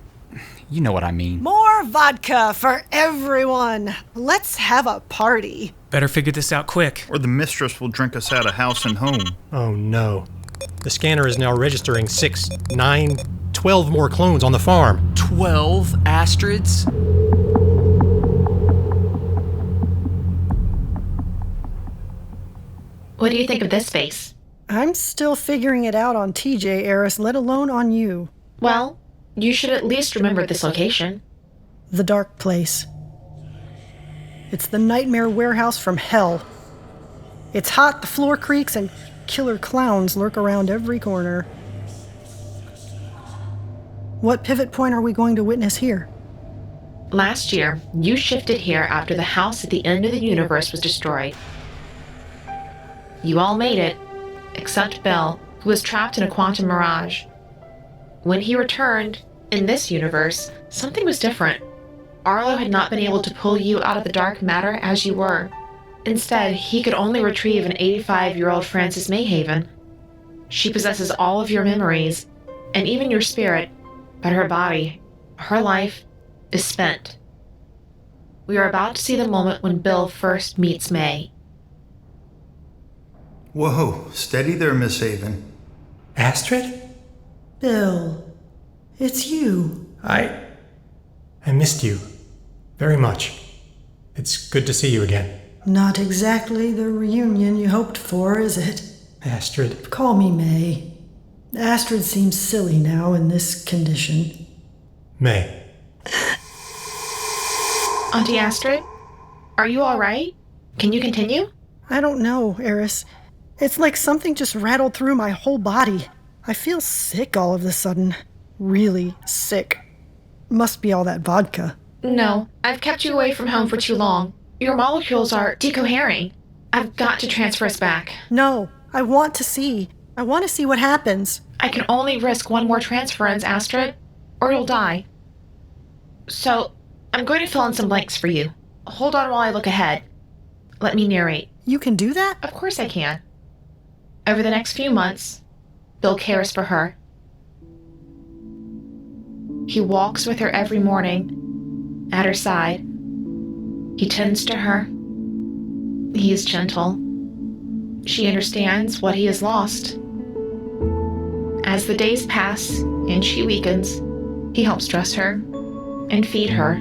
You know what I mean. More vodka for everyone. Let's have a party. Better figure this out quick. Or the mistress will drink us out of house and home. Oh no. The scanner is now registering 6, 9, 12 more clones on the farm. 12 Astrids? What do you think of this space? I'm still figuring it out on TJ, Eris, let alone on you. Well, you should at least remember this location. The dark place. It's the nightmare warehouse from hell. It's hot, the floor creaks, and killer clowns lurk around every corner. What pivot point are we going to witness here? Last year, you shifted here after the house at the end of the universe was destroyed. You all made it, except Bill, who was trapped in a quantum mirage. When he returned, in this universe, something was different. Arlo had not been able to pull you out of the dark matter as you were. Instead, he could only retrieve an 85-year-old Frances Mayhaven. She possesses all of your memories, and even your spirit, but her body, her life, is spent. We are about to see the moment when Bill first meets May. Whoa, steady there, Miss Haven. Astrid? Bill, it's you. I missed you. Very much. It's good to see you again. Not exactly the reunion you hoped for, is it? Astrid. Call me May. Astrid seems silly now in this condition. May. Auntie Astrid, are you all right? Can you continue? I don't know, Eris. It's like something just rattled through my whole body. I feel sick all of a sudden. Really sick. Must be all that vodka. No, I've kept you away from home for too long. Your molecules are decohering. I've got to transfer us back. No, I want to see. I want to see what happens. I can only risk one more transference, Astrid, or you'll die. So, I'm going to fill in some blanks for you. Hold on while I look ahead. Let me narrate. You can do that? Of course I can. Over the next few months, Bill cares for her. He walks with her every morning, at her side. He tends to her. He is gentle. She understands what he has lost. As the days pass and she weakens, he helps dress her and feed her.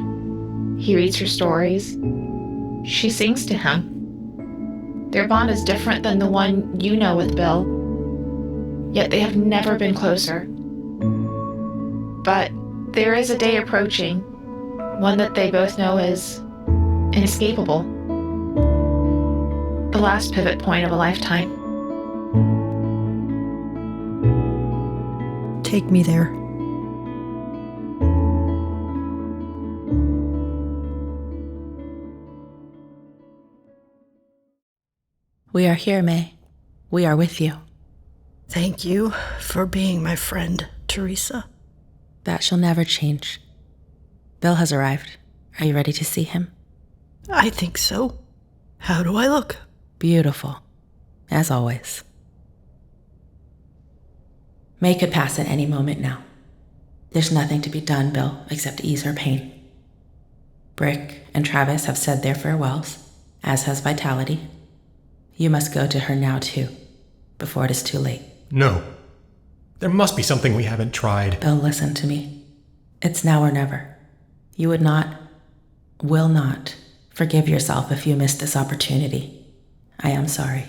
He reads her stories. She sings to him. Their bond is different than the one you know with Bill, yet they have never been closer. But there is a day approaching, one that they both know is inescapable. The last pivot point of a lifetime. Take me there. We are here, May. We are with you. Thank you for being my friend, Theresa. That shall never change. Bill has arrived. Are you ready to see him? I think so. How do I look? Beautiful, as always. May could pass at any moment now. There's nothing to be done, Bill, except ease her pain. Brick and Travis have said their farewells, as has Vitality. You must go to her now, too, before it is too late. No. There must be something we haven't tried. Bill, listen to me. It's now or never. You would not, will not, forgive yourself if you miss this opportunity. I am sorry.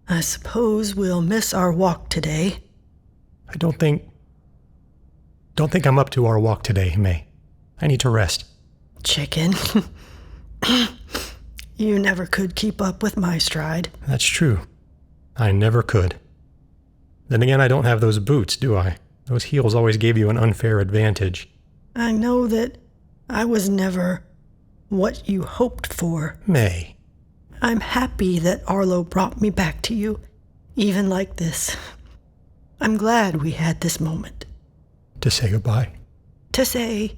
I suppose we'll miss our walk today. I don't think I'm up to our walk today, May. I need to rest. Chicken. You never could keep up with my stride. That's true. I never could. Then again, I don't have those boots, do I? Those heels always gave you an unfair advantage. I know that I was never what you hoped for. May. I'm happy that Arlo brought me back to you, even like this. I'm glad we had this moment. To say goodbye? To say,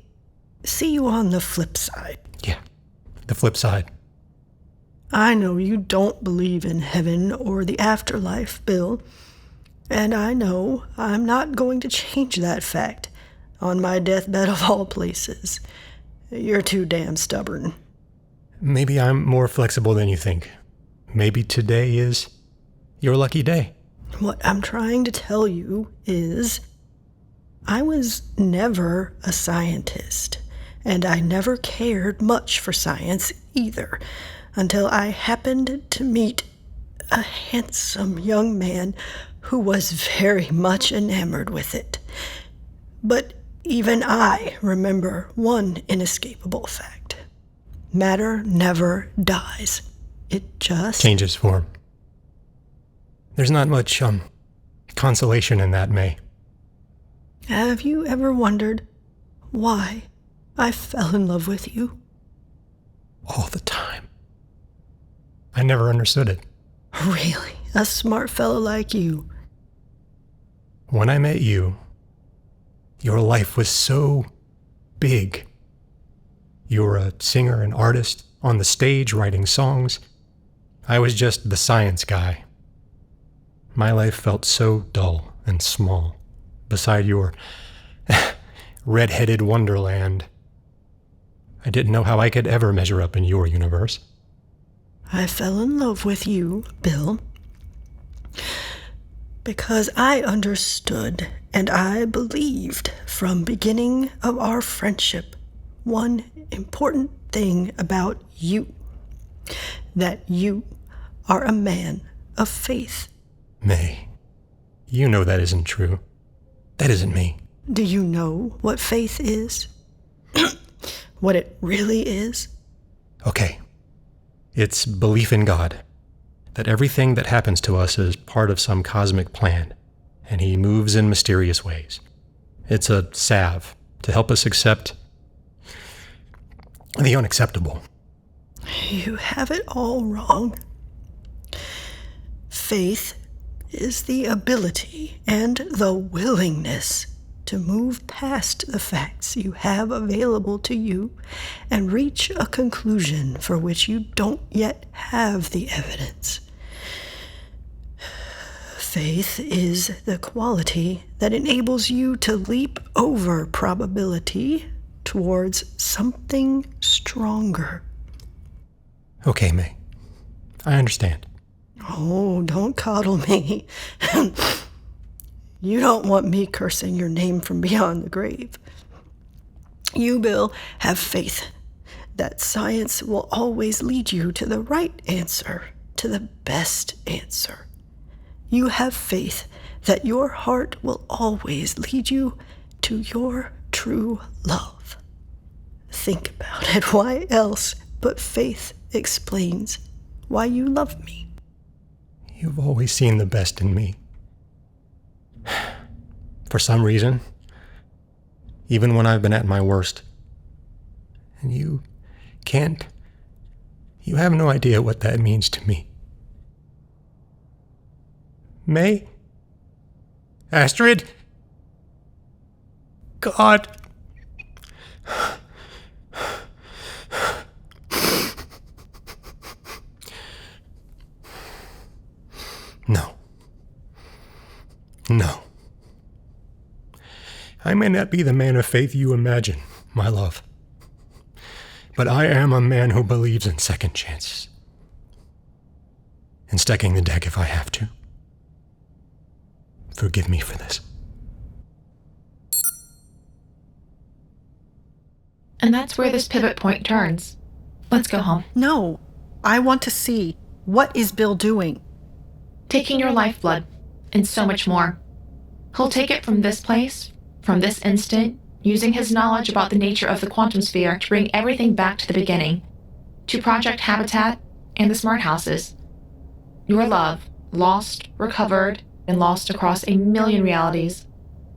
see you on the flip side. Yeah, the flip side. I know you don't believe in heaven or the afterlife, Bill. And I know I'm not going to change that fact on my deathbed of all places. You're too damn stubborn. Maybe I'm more flexible than you think. Maybe today is Your lucky day. What I'm trying to tell you is I was never a scientist, and I never cared much for science either, until I happened to meet a handsome young man who was very much enamored with it. But even I remember one inescapable fact. Matter never dies. It just changes form. There's not much, consolation in that, May. Have you ever wondered why I fell in love with you? All the time. I never understood it. Really? A smart fellow like you. When I met you, your life was so big. You were a singer and artist on the stage writing songs. I was just the science guy. My life felt so dull and small beside your red-headed wonderland. I didn't know how I could ever measure up in your universe. I fell in love with you, Bill, because I understood and I believed from beginning of our friendship one important thing about you, that you are a man of faith. May, you know that isn't true. That isn't me. Do you know what faith is? What it really is? Okay. It's belief in God. That everything that happens to us is part of some cosmic plan, and he moves in mysterious ways. It's a salve to help us accept the unacceptable. You have it all wrong. Faith is the ability and the willingness to move past the facts you have available to you and reach a conclusion for which you don't yet have the evidence. Faith is the quality that enables you to leap over probability towards something stronger. Okay, May. I understand. Oh, don't coddle me. You don't want me cursing your name from beyond the grave. You, Bill, have faith that science will always lead you to the right answer, to the best answer. You have faith that your heart will always lead you to your true love. Think about it. Why else but faith explains why you love me? You've always seen the best in me. For some reason, even when I've been at my worst. And you have no idea what that means to me. May? Astrid? God. No. I may not be the man of faith you imagine, my love. But I am a man who believes in second chances. And stacking the deck if I have to. Forgive me for this. And that's where this pivot point turns. Let's go home. No, I want to see. What is Bill doing? Taking your lifeblood, and so much more. He'll take it from this place, from this instant, using his knowledge about the nature of the quantum sphere to bring everything back to the beginning, to Project Habitat and the smart houses. Your love, lost, recovered, and lost across a million realities,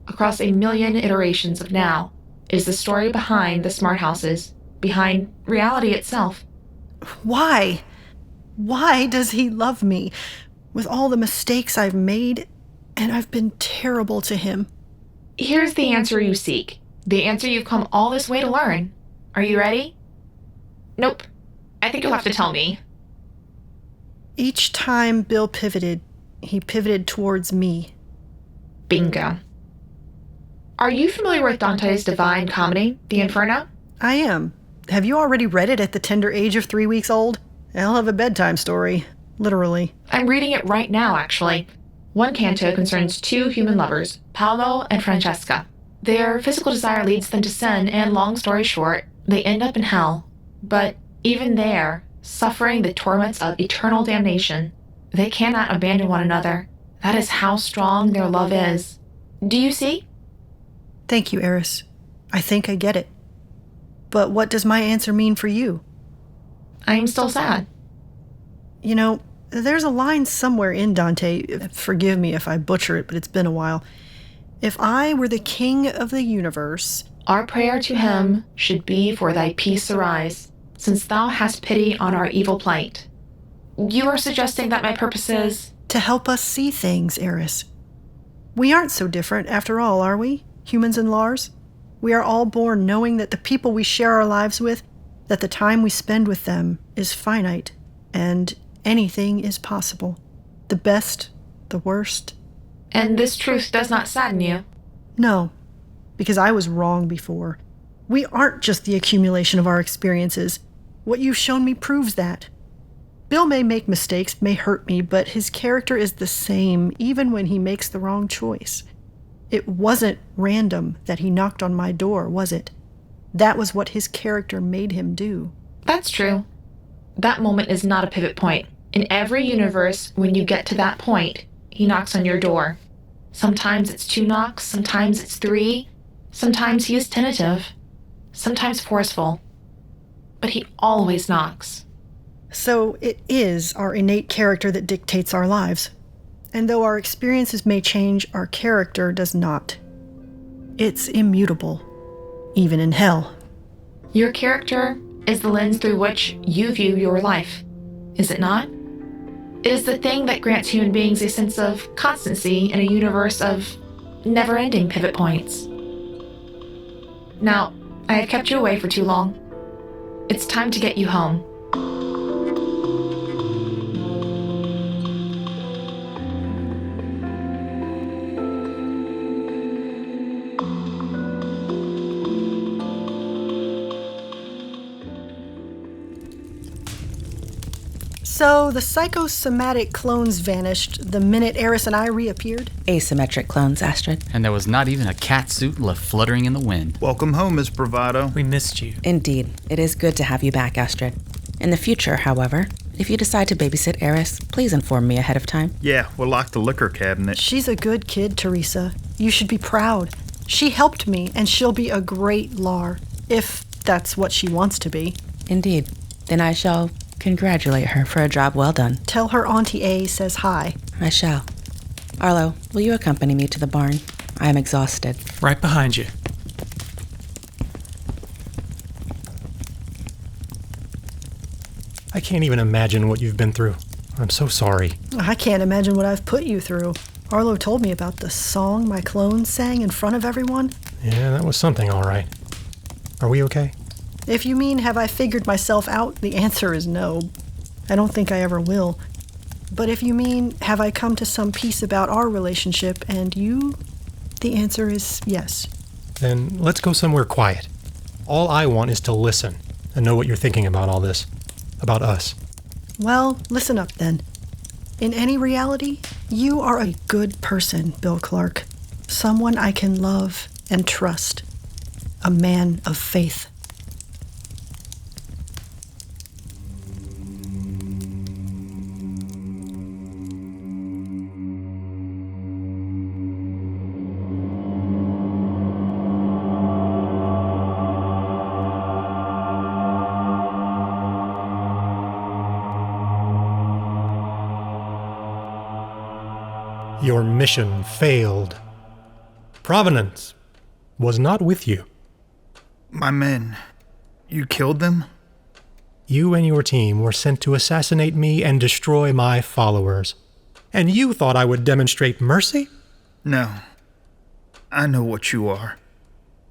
across a million iterations of now, is the story behind the smart houses, behind reality itself. Why? Why does he love me? With all the mistakes I've made, and I've been terrible to him. Here's the answer you seek. The answer you've come all this way to learn. Are you ready? Nope. I think you'll have to tell me. Each time Bill pivoted, he pivoted towards me. Bingo. Are you familiar with Dante's Divine Comedy, The Inferno? I am. Have you already read it at the tender age of 3 weeks old? I'll have a bedtime story. literally. I'm reading it right now, actually. One canto concerns two human lovers, Paolo and Francesca. Their physical desire leads them to sin, and long story short, they end up in hell. But even there, suffering the torments of eternal damnation, they cannot abandon one another. That is how strong their love is. Do you see? Thank you, Eris. I think I get it. But what does my answer mean for you? I am still sad. You know, there's a line somewhere in Dante, forgive me if I butcher it, but it's been a while. If I were the king of the universe, our prayer to him should be for thy peace arise, since thou hast pity on our evil plight. You are suggesting that my purpose is to help us see things, Eris. We aren't so different after all, are we? Humans and Lars? We are all born knowing that the people we share our lives with, that the time we spend with them is finite, and anything is possible. The best, the worst. And this truth does not sadden you? No, because I was wrong before. We aren't just the accumulation of our experiences. What you've shown me proves that. Bill may make mistakes, may hurt me, but his character is the same even when he makes the wrong choice. It wasn't random that he knocked on my door, was it? That was what his character made him do. That's true. That moment is not a pivot point. In every universe, when you get to that point, he knocks on your door. Sometimes it's 2 knocks, sometimes it's 3, sometimes he is tentative, sometimes forceful. But he always knocks. So it is our innate character that dictates our lives. And though our experiences may change, our character does not. It's immutable, even in hell. Your character is the lens through which you view your life, is it not? It is the thing that grants human beings a sense of constancy in a universe of never-ending pivot points. Now, I have kept you away for too long. It's time to get you home. So the psychosomatic clones vanished the minute Eris and I reappeared? Asymmetric clones, Astrid. And there was not even a cat suit left fluttering in the wind. Welcome home, Miss Bravado. We missed you. Indeed. It is good to have you back, Astrid. In the future, however, if you decide to babysit Eris, please inform me ahead of time. Yeah, we'll lock the liquor cabinet. She's a good kid, Theresa. You should be proud. She helped me, and she'll be a great Lar, if that's what she wants to be. Indeed. Then I shall congratulate her for a job well done. Tell her Auntie A says hi. I shall. Arlo, will you accompany me to the barn? I am exhausted. Right behind you. I can't even imagine what you've been through. I'm so sorry. I can't imagine what I've put you through. Arlo told me about the song my clones sang in front of everyone. Yeah, that was something, all right. Are we okay? If you mean, have I figured myself out, the answer is no. I don't think I ever will. But if you mean, have I come to some peace about our relationship and you, the answer is yes. Then let's go somewhere quiet. All I want is to listen and know what you're thinking about all this. About us. Well, listen up then. In any reality, you are a good person, Bill Clark. Someone I can love and trust. A man of faith. Your mission failed. Provenance was not with you. My men, you killed them? You and your team were sent to assassinate me and destroy my followers. And you thought I would demonstrate mercy? No. I know what you are.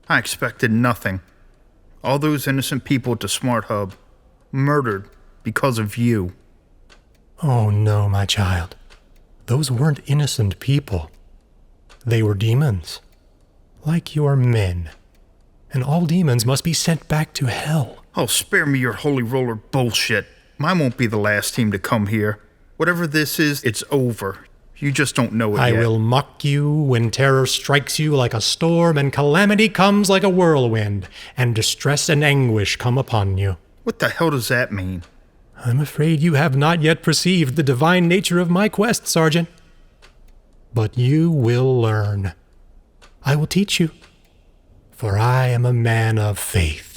I expected nothing. All those innocent people at the Smart Hub, murdered because of you. Oh no, my child. Those weren't innocent people. They were demons. Like your men. And all demons must be sent back to hell. Oh, spare me your holy roller bullshit. Mine won't be the last team to come here. Whatever this is, it's over. You just don't know it I yet. will mock you when terror strikes you like a storm and calamity comes like a whirlwind, and distress and anguish come upon you. What the hell does that mean? I'm afraid you have not yet perceived the divine nature of my quest, Sergeant. But you will learn. I will teach you, for I am a man of faith.